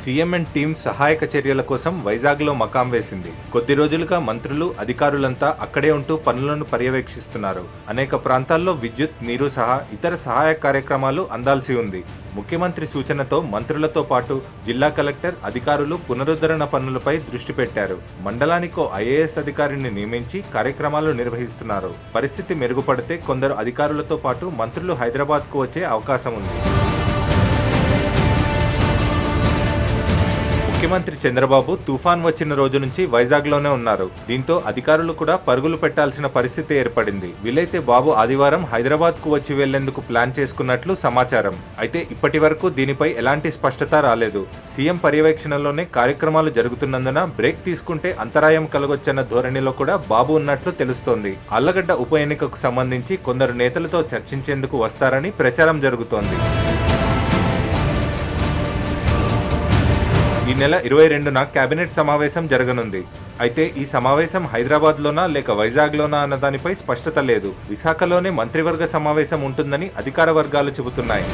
CM and team సహాయక చర్యల కోసం వైజాగ్లో మకాం వేసింది. కొద్ది రోజులుగా మంత్రులు, అధికారులంతా అక్కడే ఉంటూ పనులను పర్యవేక్షిస్తున్నారు. అనేక ప్రాంతాల్లో విద్యుత్, నీరు సహా ఇతర సహాయ కార్యక్రమాలు అందాల్సి ఉంది. ముఖ్యమంత్రి సూచనతో మంత్రులతో పాటు జిల్లా కలెక్టర్, అధికారులు పునరుద్ధరణ పనులపై దృష్టి పెట్టారు. మండలానికో ఐఏఎస్ అధికారిని నియమించి కార్యక్రమాలు నిర్వహిస్తున్నారు. పరిస్థితి మెరుగుపడితే కొందరు అధికారులతో పాటు మంత్రులు హైదరాబాద్కు వచ్చే అవకాశం ఉంది. ముఖ్యమంత్రి చంద్రబాబు తుఫాన్ వచ్చిన రోజు నుంచి వైజాగ్లోనే ఉన్నారు. దీంతో అధికారులు కూడా పరుగులు పెట్టాల్సిన పరిస్థితి ఏర్పడింది. వీలైతే బాబు ఆదివారం హైదరాబాద్కు వచ్చి వెళ్లేందుకు ప్లాన్ చేసుకున్నట్లు సమాచారం. అయితే ఇప్పటి వరకు దీనిపై ఎలాంటి స్పష్టత రాలేదు. సీఎం పర్యవేక్షణలోనే కార్యక్రమాలు జరుగుతున్నందున బ్రేక్ తీసుకుంటే అంతరాయం కలగొచ్చన్న ధోరణిలో కూడా బాబు ఉన్నట్లు తెలుస్తోంది. ఆళ్లగడ్డ ఉప ఎన్నికకు సంబంధించి కొందరు నేతలతో చర్చించేందుకు వస్తారని ప్రచారం జరుగుతోంది. ఈ నెల 22న కేబినెట్ సమావేశం జరగనుంది. అయితే ఈ సమావేశం హైదరాబాద్లోనా లేక వైజాగ్లోనా అన్న దానిపై స్పష్టత లేదు. విశాఖలోనే మంత్రివర్గ సమావేశం ఉంటుందని అధికార వర్గాలు చెబుతున్నాయి.